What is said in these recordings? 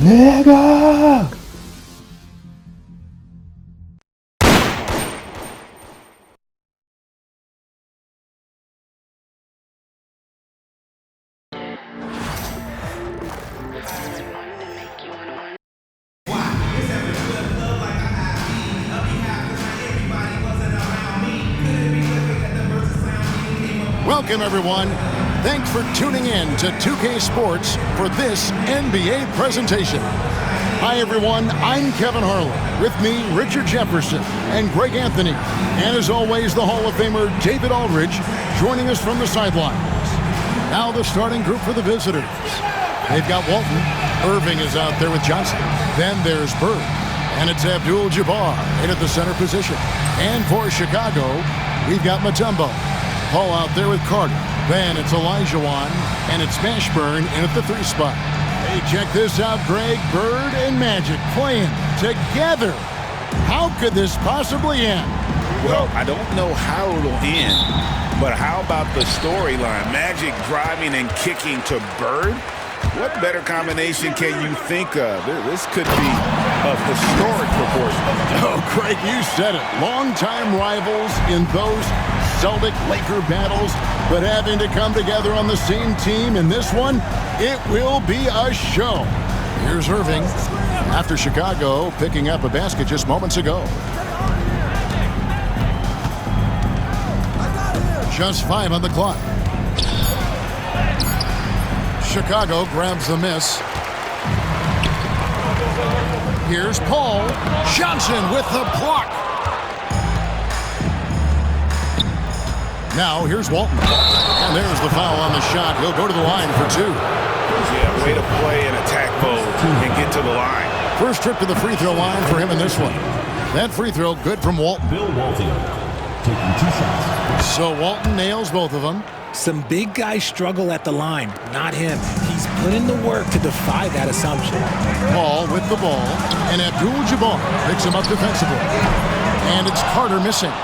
내가 Welcome, everyone. Thanks for tuning in to 2K Sports for this NBA presentation. Hi, everyone. I'm Kevin Harlan. With me, Richard Jefferson and Greg Anthony. And as always, the Hall of Famer David Aldridge joining us from the sidelines. Now the starting group for the visitors. They've got Walton. Irving is out there with Johnson. Then there's Bird. And it's Abdul-Jabbar in at the center position. And for Chicago, we've got Mutombo. Paul out there with Carter. Then it's Olajuwon, and it's Mashburn in at the 3 spot. Hey, check this out, Greg. Bird and Magic playing together. How could this possibly end? Well, I don't know how it'll end, but how about the storyline? Magic driving and kicking to Bird? What better combination can you think of? This could be of historic proportions. Oh, Greg, you said it. Longtime rivals in those Celtic-Laker battles, but having to come together on the same team in this one, it will be a show. Here's Irving after Chicago picking up a basket just moments ago. Just 5 on the clock. Chicago grabs the miss. Here's Paul. Johnson with the block. Now here's Walton. And there's the foul on the shot. He'll go to the line for 2. Yeah, way to play in attack mode and get to the line. First trip to the free throw line for him in this one. That free throw good from Walton. Bill Walton taking 2 shots. So Walton nails both of them. Some big guys struggle at the line, not him. He's put in the work to defy that assumption. Paul with the ball, and Abdul-Jabbar picks him up defensively. And it's Carter missing.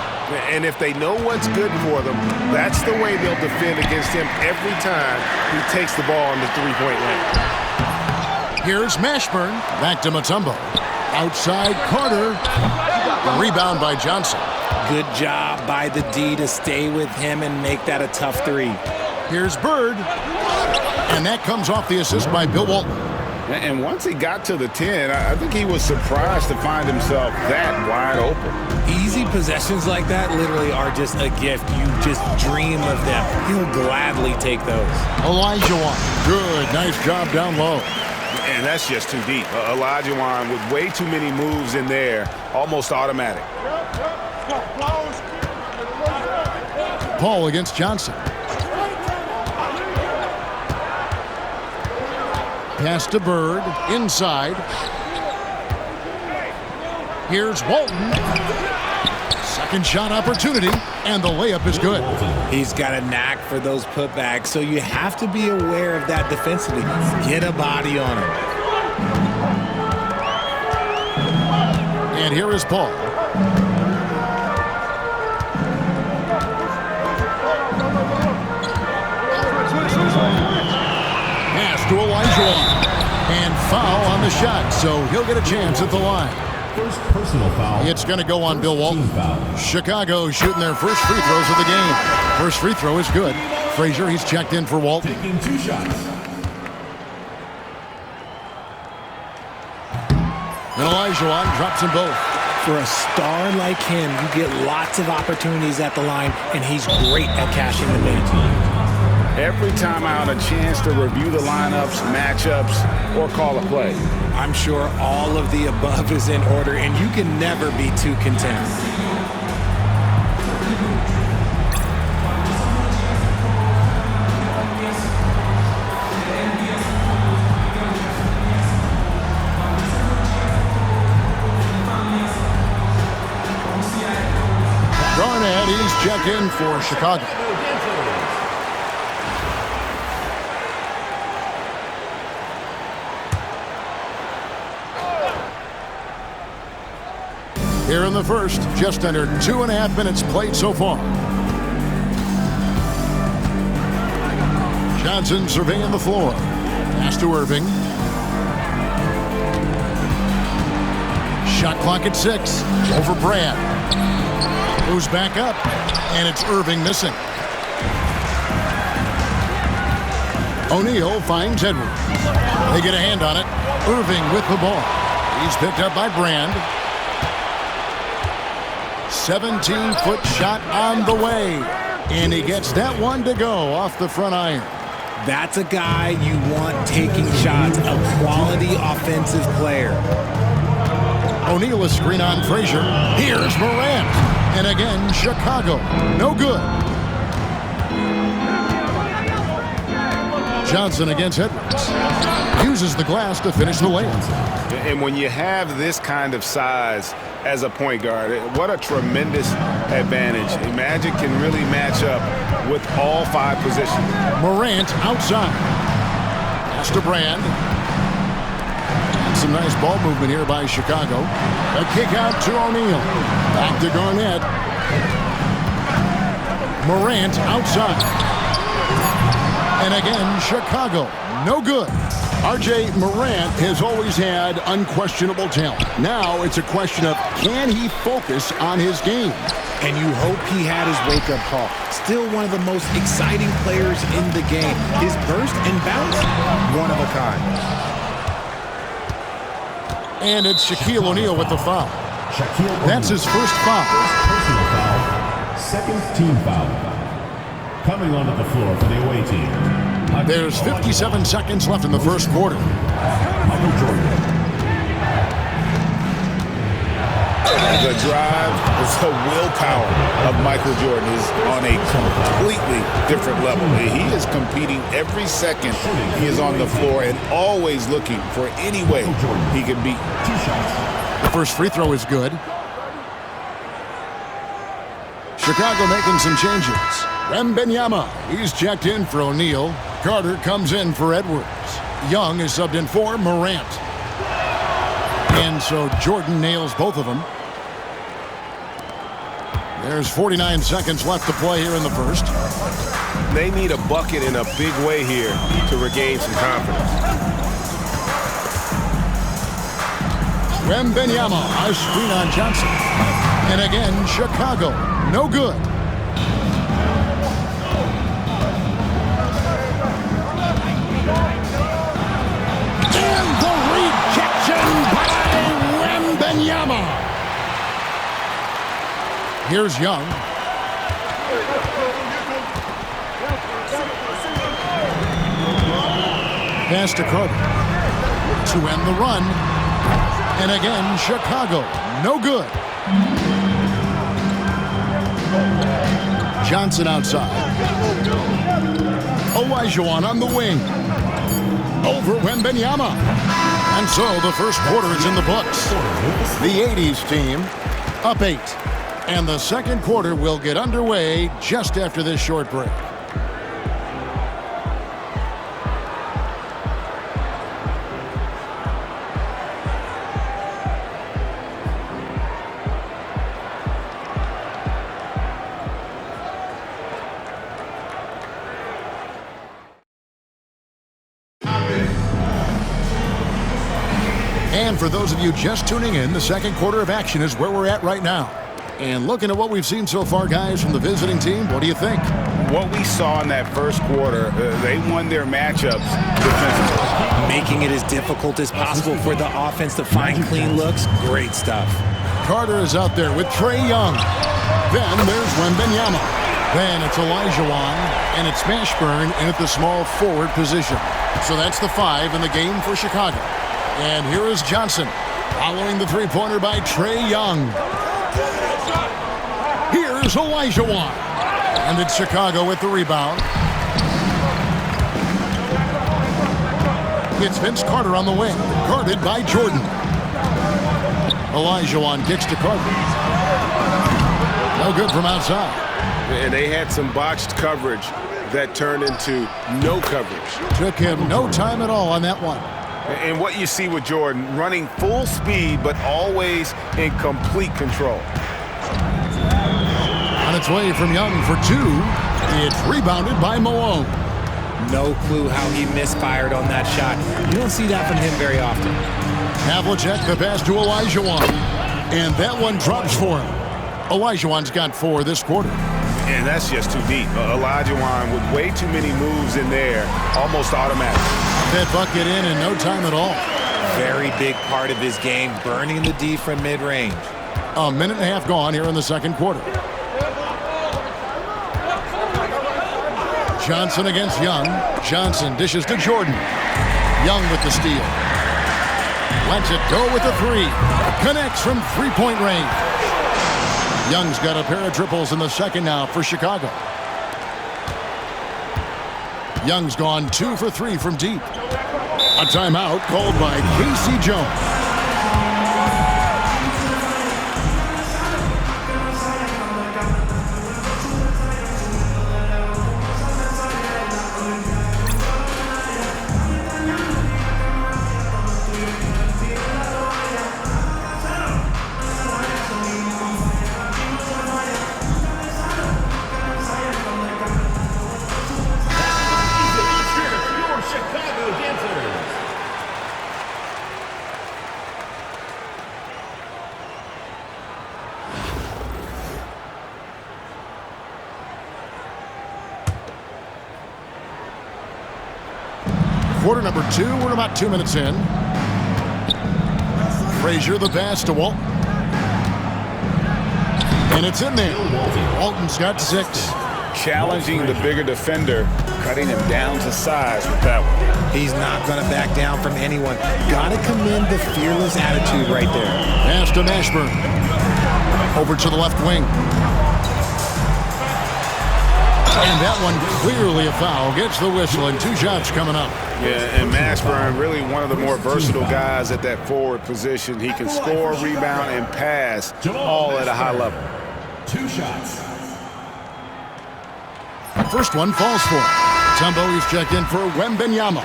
And if they know what's good for them, that's the way they'll defend against him every time he takes the ball in the three-point lane. Here's Mashburn, back to Mutombo. Outside Carter. Rebound by Johnson. Good job by the D to stay with him and make that a tough 3. Here's Bird. And that comes off the assist by Bill Walton. And once he got to the 10, I think he was surprised to find himself that wide open. Easy possessions like that literally are just a gift. You just dream of them. He'll gladly take those. Olajuwon. Good. Nice job down low. And that's just too deep. Olajuwon with way too many moves in there, almost automatic. Paul against Johnson. Pass to Bird, inside. Here's Walton. Second shot opportunity, and the layup is good. He's got a knack for those putbacks, so you have to be aware of that defensively. Get a body on him. And here is Paul. Pass to Olajuwon. And foul on the shot, so he'll get a chance at the line. First personal foul. It's going to go on Bill Walton. Chicago shooting their first free throws of the game. First free throw is good. Frazier, he's checked in for Walton. Taking 2 shots. And Olajuwon drops them both. For a star like him, you get lots of opportunities at the line, and he's great at cashing them in. Every time out, a chance to review the lineups, matchups, or call a play. I'm sure all of the above is in order, and you can never be too content. Garnett, he's checked in for Chicago. Here in the first, just under 2.5 minutes played so far. Johnson surveying the floor. Pass to Irving. Shot clock at 6. Over Brad. Moves back up. And it's Irving missing. O'Neal finds Edwards. They get a hand on it. Irving with the ball. He's picked up by Brand. 17-foot shot on the way. And he gets that one to go off the front iron. That's a guy you want taking shots, a quality offensive player. O'Neal a screen on Frazier. Here's Morant. And again, Chicago. No good. Johnson against Edwards. Uses the glass to finish the layup. And when you have this kind of size as a point guard, what a tremendous advantage. Magic can really match up with all 5 positions. Morant outside. Pass to Brand. And some nice ball movement here by Chicago. A kick out to O'Neal. Back to Garnett. Morant outside. And again, Chicago. No good. R.J. Morant has always had unquestionable talent. Now it's a question of, can he focus on his game? And you hope he had his wake-up call. Still one of the most exciting players in the game. His burst and bounce, one of a kind. And it's Shaquille O'Neal with the foul. That's his first foul. Personal foul. Second team foul. Coming onto the floor for the away team. There's 57 seconds left in the first quarter. Michael Jordan. The drive, the willpower of Michael Jordan is on a completely different level. He is competing every second he is on the floor and always looking for any way he can beat. 2 shots. The first free throw is good. Chicago making some changes. Wembanyama, he's checked in for O'Neal. Carter comes in for Edwards. Young is subbed in for Morant. And so Jordan nails both of them. There's 49 seconds left to play here in the first. They need a bucket in a big way here to regain some confidence. Wembanyama, a screen on Johnson. And again, Chicago. No good. And the rejection by Wembanyama. Here's Young. Pass to Carter to end the run. And again, Chicago. No good. Johnson outside. Olajuwon on the wing. Over Wembanyama. And so the first quarter is in the books. The 80s team up 8. And the second quarter will get underway just after this short break. And for those of you just tuning in, the second quarter of action is where we're at right now. And looking at what we've seen so far, guys, from the visiting team, what do you think? What we saw in that first quarter, they won their matchups defensively. Making it as difficult as possible for the offense to find clean looks. Great stuff. Carter is out there with Trae Young. Then there's Wembanyama. Then it's Olajuwon, and it's Mashburn in at the small forward position. So that's the 5 in the game for Chicago. And here is Johnson, following the three-pointer by Trae Young. Here's Olajuwon. And it's Chicago with the rebound. It's Vince Carter on the wing, guarded by Jordan. Olajuwon kicks to Carter. No good from outside. And they had some botched coverage that turned into no coverage. Took him no time at all on that one. And what you see with Jordan, running full speed, but always in complete control. On its way from Young for 2. It's rebounded by Malone. No clue how he misfired on that shot. You don't see that from him very often. Havlicek the pass to Olajuwon. And that one drops for him. Olajuwon's got 4 this quarter. And that's just too deep. Olajuwon with way too many moves in there, almost automatic. That bucket in no time at all. Very big part of his game, burning the D from mid-range. A minute and a half gone here in the second quarter. Johnson against Young. Johnson dishes to Jordan. Young with the steal. Lets it go with the 3. Connects from three-point range. Young's got a pair of triples in the second now for Chicago. Young's gone 2 for 3 from deep. A timeout called by Casey Jones. Quarter number 2, we're about 2 minutes in. Frazier the pass to Walton. And it's in there. Walton's got 6. Challenging the bigger defender, cutting him down to size with that one. He's not going to back down from anyone. Got to commend the fearless attitude right there. Pass to Mashburn. Over to the left wing. And that one clearly a foul. Gets the whistle and 2 shots coming up. Yeah, and Mashburn really one of the more versatile guys at that forward position. He can score, rebound, and pass all at a high level. 2 shots. First one falls for him. Tumbo, he's checked in for Wembenyama.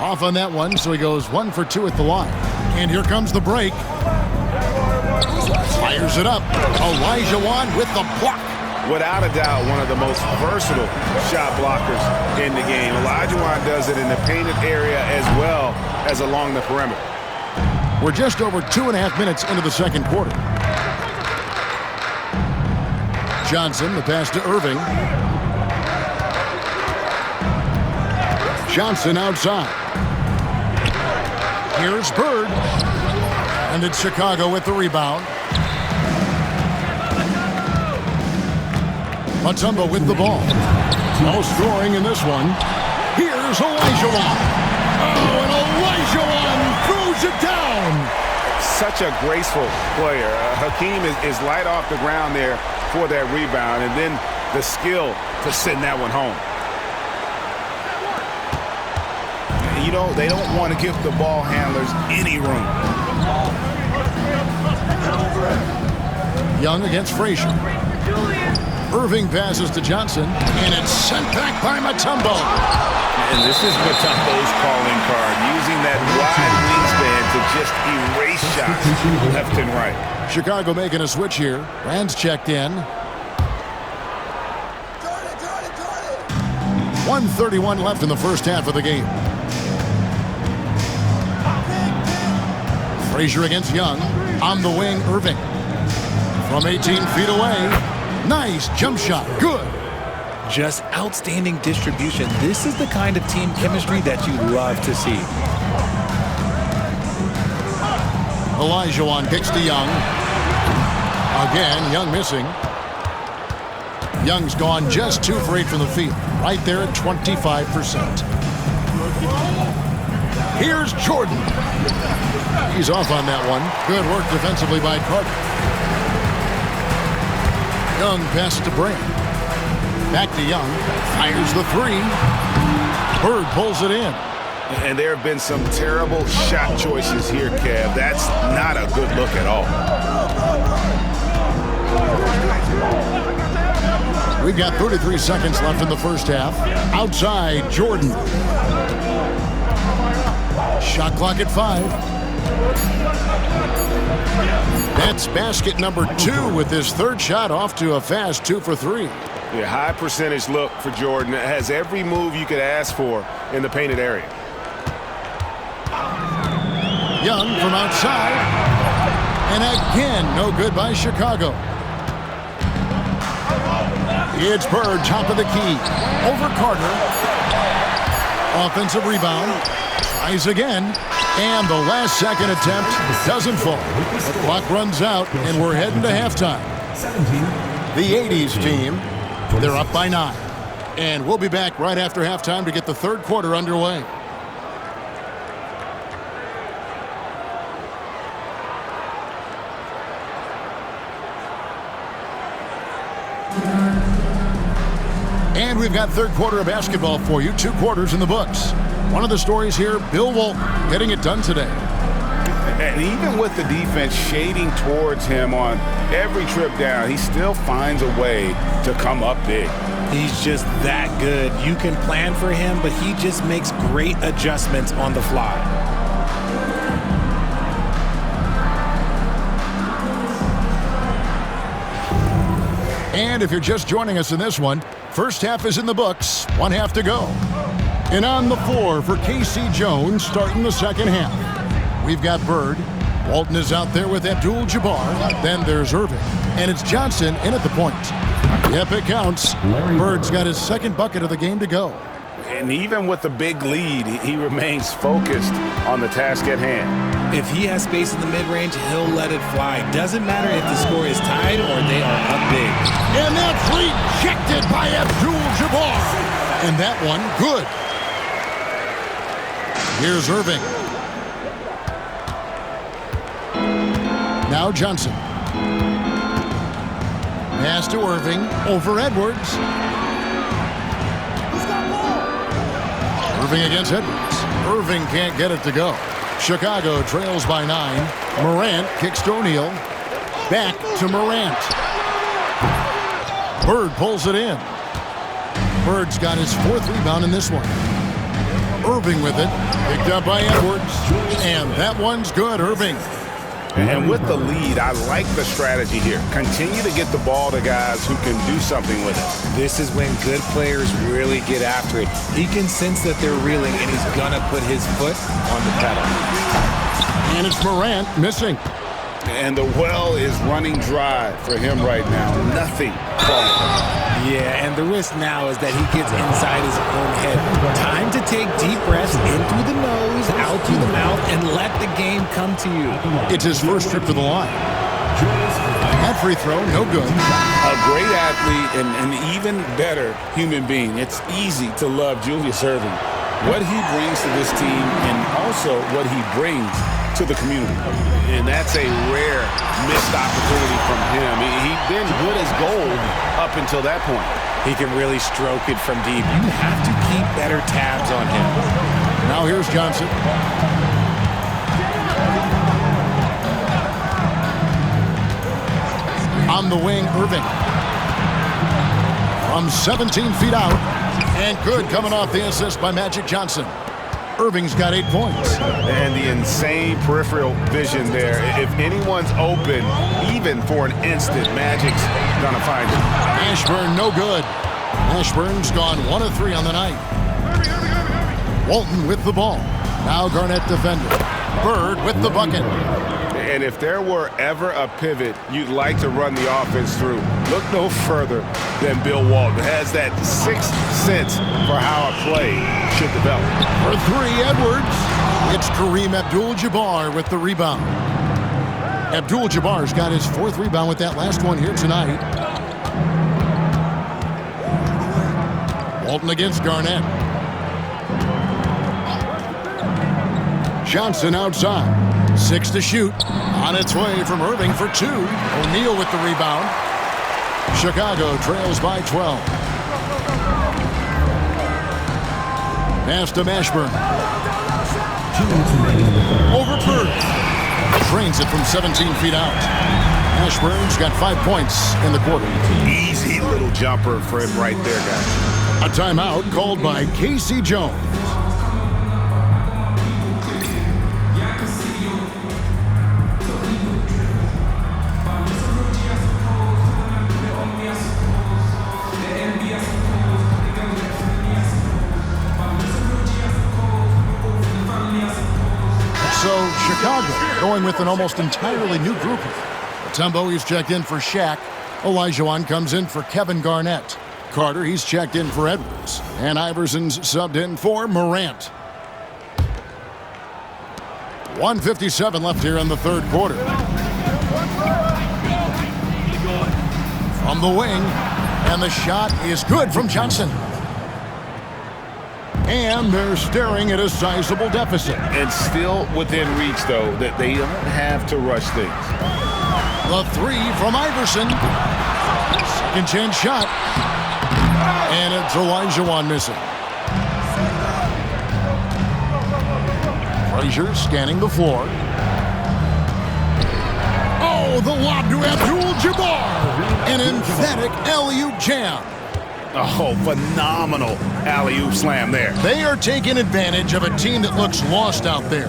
Off on that one, so he goes 1 for 2 at the line. And here comes the break. Fires it up. Olajuwon with the block. Without a doubt, one of the most versatile shot blockers in the game. Olajuwon does it in the painted area as well as along the perimeter. We're just over 2.5 minutes into the second quarter. Johnson, the pass to Irving. Johnson outside. Here's Bird. And it's Chicago with the rebound. Mutombo with the ball. No scoring in this one. Here's Olajuwon. Oh, and Olajuwon throws it down. Such a graceful player. Hakeem is light off the ground there for that rebound, and then the skill to send that one home. You know, they don't want to give the ball handlers any room. Young against Frazier. Irving passes to Johnson, and it's sent back by Mutombo. And this is Mutombo's calling card, using that wide wingspan to just erase shots left and right. Chicago making a switch here. Rand's checked in. 1:31 left in the first half of the game. Frazier against Young. On the wing, Irving. From 18 feet away. Nice jump shot. Good. Just outstanding distribution. This is the kind of team chemistry that you love to see. Olajuwon kicks to Young. Again, Young missing. Young's gone just 2 for 8 from the field. Right there at 25%. Here's Jordan. He's off on that one. Good work defensively by Carter. Young passes to Brand. Back to Young. Fires the 3. Bird pulls it in. And there have been some terrible shot choices here, Kev. That's not a good look at all. We've got 33 seconds left in the first half. Outside, Jordan. Shot clock at 5. That's basket number 2 with his third shot off to a fast 2 for 3. Yeah, high percentage look for Jordan. It has every move you could ask for in the painted area. Young from outside. And again, no good by Chicago. It's Bird, top of the key. Over Carter. Offensive rebound. Tries again. And the last second attempt doesn't fall. The clock runs out, and we're heading to halftime. The 80s team, they're up by 9. And we'll be back right after halftime to get the third quarter underway. And we've got third quarter of basketball for you. 2 quarters in the books. One of the stories here, Bill Walton getting it done today. And even with the defense shading towards him on every trip down, he still finds a way to come up big. He's just that good. You can plan for him, but he just makes great adjustments on the fly. And if you're just joining us in this one, first half is in the books, 1 half to go. And on the floor for K.C. Jones starting the second half. We've got Bird. Walton is out there with Abdul-Jabbar. Then there's Irving. And it's Johnson in at the point. Yep, it counts. Bird's got his second bucket of the game to go. And even with the big lead, he remains focused on the task at hand. If he has space in the mid-range, he'll let it fly. Doesn't matter if the score is tied or they are up big. And that's rejected by Abdul-Jabbar. And that one, good. Here's Irving. Now Johnson. Pass to Irving. Over Edwards. Irving against Edwards. Irving can't get it to go. Chicago trails by 9. Morant kicks to O'Neal. Back to Morant. Bird pulls it in. Bird's got his 4th rebound in this one. Irving with it. Picked up by Edwards. And that one's good, Irving. And with the lead, I like the strategy here. Continue to get the ball to guys who can do something with it. This is when good players really get after it. He can sense that they're reeling, and he's going to put his foot on the pedal. And it's Morant missing. And the well is running dry for him right now. Nothing. Yeah, and the risk now is that he gets inside his own head. Time to take deep breaths in through the nose, out through the mouth, and let the game come to you. It's his first trip to the line. That free throw, no good. A great athlete and an even better human being. It's easy to love Julius Irving. What he brings to this team and also what he brings to the community. And that's a rare missed opportunity from him. He'd been good as gold up until that point. He can really stroke it from deep. You have to keep better tabs on him. Now here's Johnson. On the wing, Irving. From 17 feet out. And good coming off the assist by Magic Johnson. Irving's got 8 points. And the insane peripheral vision there. If anyone's open, even for an instant, Magic's gonna find it. Ashburn, no good. Ashburn's gone 1 of 3 on the night. Walton with the ball. Now Garnett defending. Bird with the bucket. And if there were ever a pivot you'd like to run the offense through, look no further than Bill Walton. Has that 6th sense for how a play should develop. For 3, Edwards. It's Kareem Abdul-Jabbar with the rebound. Abdul-Jabbar's got his 4th rebound with that last one here tonight. Walton against Garnett. Johnson outside. 6 to shoot. On its way from Irving for 2. O'Neal with the rebound. Chicago trails by 12. Pass to Mashburn. Over Bird. Drains it from 17 feet out. Mashburn's got 5 points in the quarter. Easy little jumper for him right there, guys. A timeout called by K.C. Jones. Chicago going with an almost entirely new group. Mutombo, he's checked in for Shaq. Olajuwon comes in for Kevin Garnett. Carter, he's checked in for Edwards. And Iverson's subbed in for Morant. 1:57 left here in the third quarter. From the wing, and the shot is good from Johnson. And they're staring at a sizable deficit. And still within reach, though, that they don't have to rush things. The three from Iverson. Second chance shot. And it's Olajuwon missing. Frazier scanning the floor. Oh, the lob to Abdul-Jabbar. An emphatic alley-oop jam. Oh, phenomenal alley-oop slam there. They are taking advantage of a team that looks lost out there.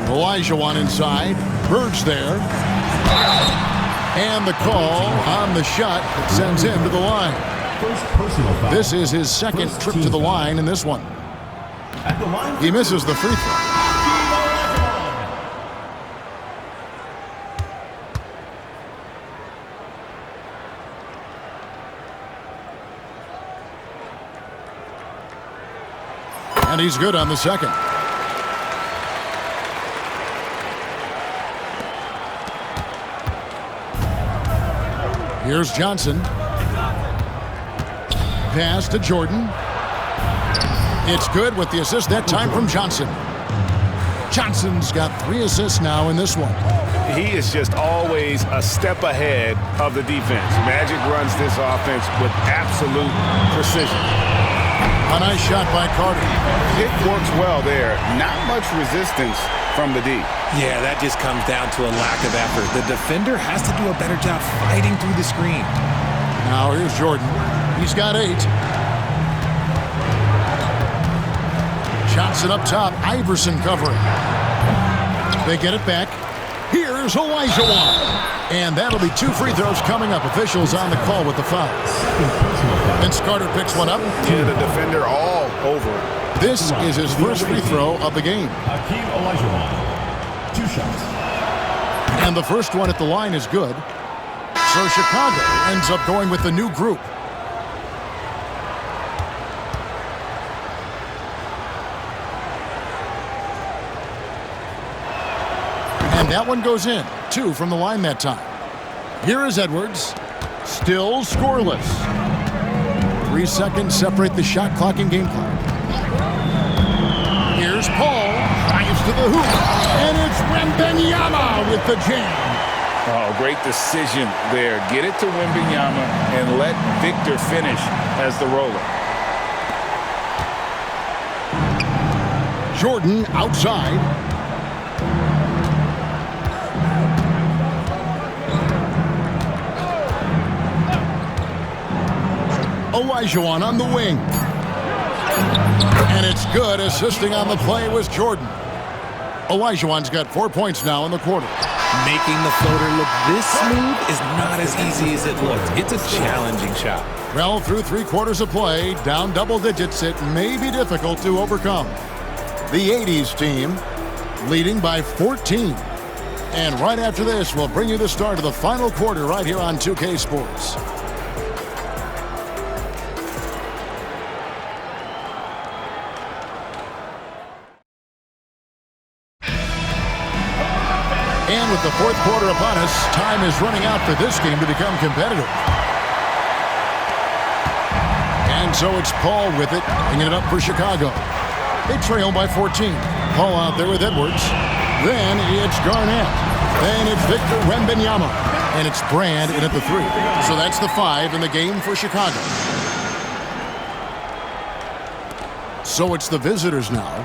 Olajuwon inside. Bird's there. And the call on the shot that sends him to the line. First personal foul. This is his second First trip to team the foul. line in this one. At the line, He misses the free throw. And he's good on the second. Here's Johnson. Pass to Jordan. It's good with the assist that time from Johnson. Johnson's got 3 assists now in this one. He is just always a step ahead of the defense. Magic runs this offense with absolute precision. A nice shot by Carter. It works well there. Not much resistance from the D. Yeah, that just comes down to a lack of effort. The defender has to do a better job fighting through the screen. Now here's Jordan. He's got 8. Johnson up top. Iverson covering. They get it back. Here's Olajuwon. And that'll be 2 free throws coming up. Officials on the call with the foul. Vince Carter picks one up. Yeah, the defender all over it. This is his first free throw of the game. Hakeem Olajuwon. 2 shots. And the first one at the line is good. So Chicago ends up going with the new group. And that one goes in. 2 from the line that time. Here is Edwards. Still scoreless. 3 seconds separate the shot clock and game clock. Here's Paul. Drives to the hoop. And it's Wembanyama with the jam. Oh, great decision there. Get it to Wembanyama and let Victor finish as the roller. Jordan outside. Olajuwon on the wing. And it's good. Assisting on the play was Jordan. Olajuwon's got 4 points now in the quarter. Making the floater look this smooth is not as easy as it looks. It's a challenging shot. Well, through 3 quarters of play, down double digits, it may be difficult to overcome. The 80s team leading by 14. And right after this, we'll bring you the start of the final quarter right here on 2K Sports. And with the fourth quarter upon us, time is running out for this game to become competitive. And so it's Paul with it, bringing it up for Chicago. They trail by 14. Paul out there with Edwards. Then it's Garnett. Then it's Victor Wembanyama. And it's Brand in at the 3. So that's the 5 in the game for Chicago. So it's the visitors now.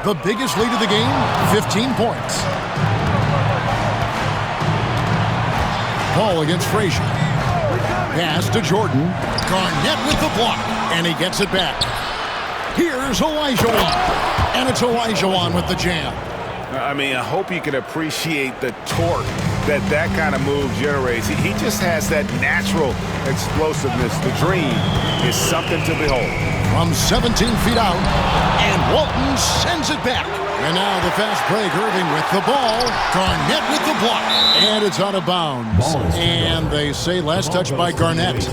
The biggest lead of the game, 15 points. Paul against Frazier. Pass to Jordan. Garnett with the block. And he gets it back. Here's Olajuwon. And it's Olajuwon with the jam. I mean, I hope you can appreciate the torque that kind of move generates. He just has that natural explosiveness. The dream is something to behold. From 17 feet out, and Walton sends it back. And now the fast break, Irving with the ball. Garnett with the block. And it's out of bounds. And they say last touch by Garnett.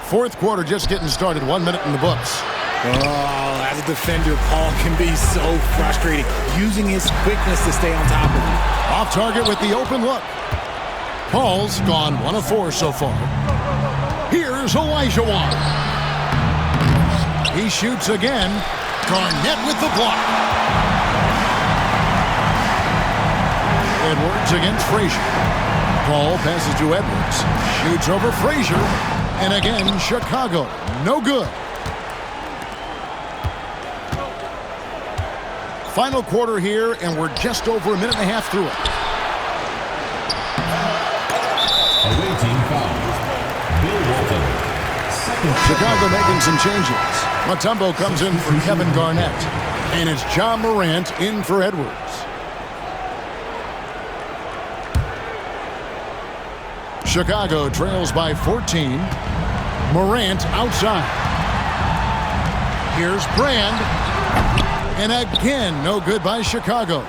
Fourth quarter just getting started. 1 minute in the books. Oh, as a defender, Paul can be so frustrating, using his quickness to stay on top of you. Off target with the open look. Paul's gone 1 of 4 so far. Here's Olajuwon. He shoots again. Garnett with the block. Edwards against Frazier. Paul passes to Edwards. Shoots over Frazier. And again, Chicago. No good. Final quarter here, and we're just over a minute and a half through it. Away team foul. Bill Walton. Chicago making some changes. Mutombo comes in for Kevin Garnett. And it's John Morant in for Edwards. Chicago trails by 14. Morant outside. Here's Brand. And again, no good by Chicago.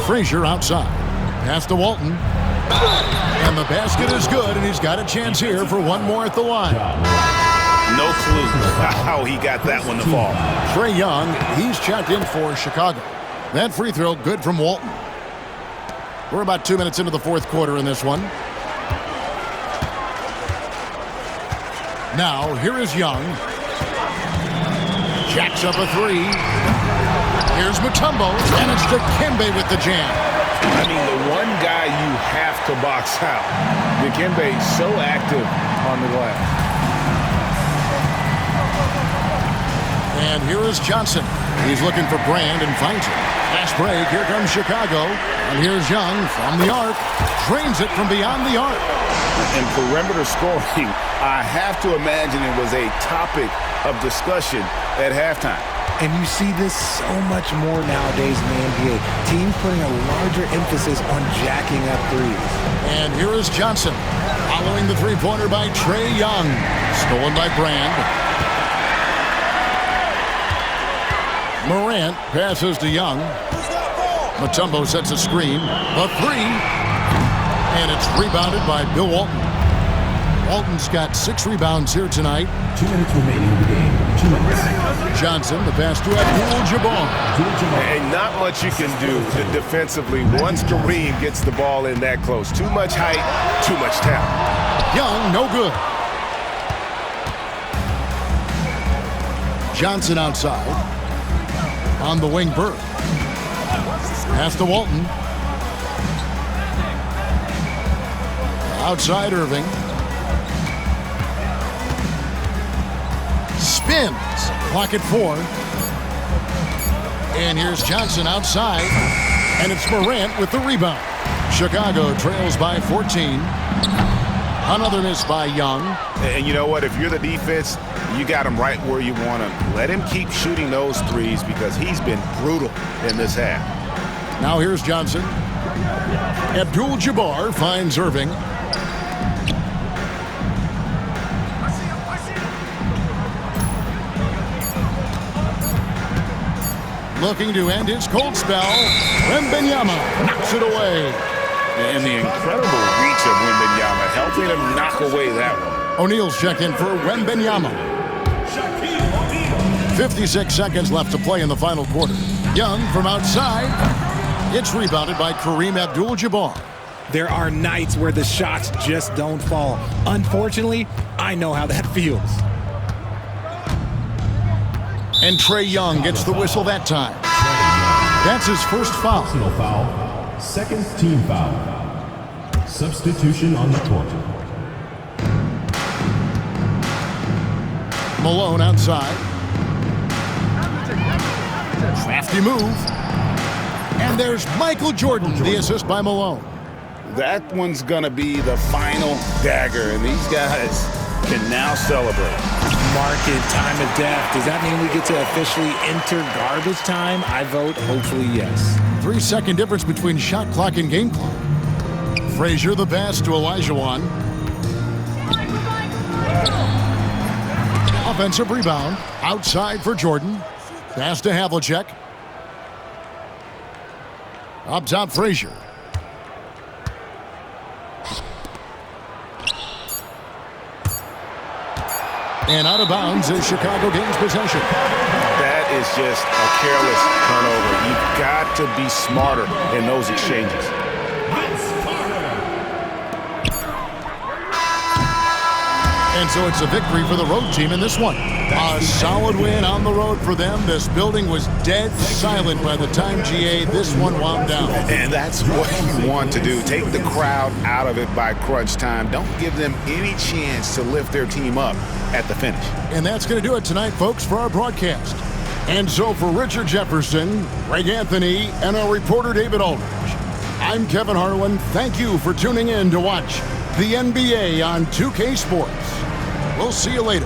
Frazier outside. Pass to Walton. And the basket is good, and he's got a chance here for one more at the line. No clue how he got that one to fall. Trae Young, he's checked in for Chicago. That free throw, good from Walton. We're about 2 minutes into the fourth quarter in this one. Now, here is Young. Jacks up a three. Here's Mutombo, and it's Dikembe with the jam. I mean, the one guy you have to box out. Dikembe so active on the glass. And here is Johnson. He's looking for Brand and finds it. Fast break, here comes Chicago. And here's Young from the arc. Drains it from beyond the arc. And perimeter scoring, I have to imagine it was a topic of discussion at halftime. And you see this so much more nowadays in the NBA. Teams putting a larger emphasis on jacking up threes. And here is Johnson. Following the three-pointer by Trae Young. Stolen by Brand. Morant passes to Young. Mutombo sets a screen. The three. And it's rebounded by Bill Walton. Walton's got 6 rebounds here tonight. 2 minutes remaining in the game. 2 minutes. Johnson, the pass to Abdul-Jabbar. And not much you can do defensively once Kareem gets the ball in that close. Too much height, too much talent. Young, no good. Johnson outside. On the wing, Burke. Pass to Walton. Outside Irving. Spins. Clock at 4. And here's Johnson outside. And it's Morant with the rebound. Chicago trails by 14. Another miss by Young. And you know what? If you're the defense, you got him right where you want him. Let him keep shooting those threes because he's been brutal in this half. Now here's Johnson. Abdul-Jabbar finds Irving. Looking to end his cold spell. Wembanyama knocks it away. And the incredible reach of Wembanyama, helping him knock away that one. O'Neal's check in for Wembanyama. 56 seconds left to play in the final quarter. Young from outside. It's rebounded by Kareem Abdul-Jabbar. There are nights where the shots just don't fall. Unfortunately, I know how that feels. And Trae Young gets the whistle that time. That's his first foul. Personal foul. Second team foul. Substitution on the court. Malone outside. Crafty move. And there's Michael Jordan, the assist by Malone. That one's going to be the final dagger, and these guys can now celebrate. Mark it, time of death. Does that mean we get to officially enter garbage time? I vote hopefully yes. 3-second difference between shot clock and game clock. Frazier the pass to Olajuwon. Offensive rebound. Outside for Jordan. Pass to Havlicek. Up top, Frazier. And out of bounds as Chicago gains possession. That is just a careless turnover. You've got to be smarter in those exchanges. And so it's a victory for the road team in this one. A solid win on the road for them. This building was dead silent by the time, GA, this one wound down. And that's what you want to do. Take the crowd out of it by crunch time. Don't give them any chance to lift their team up at the finish. And that's going to do it tonight, folks, for our broadcast. And so for Richard Jefferson, Greg Anthony, and our reporter David Aldridge, I'm Kevin Harlan. Thank you for tuning in to watch the NBA on 2K Sports. We'll see you later.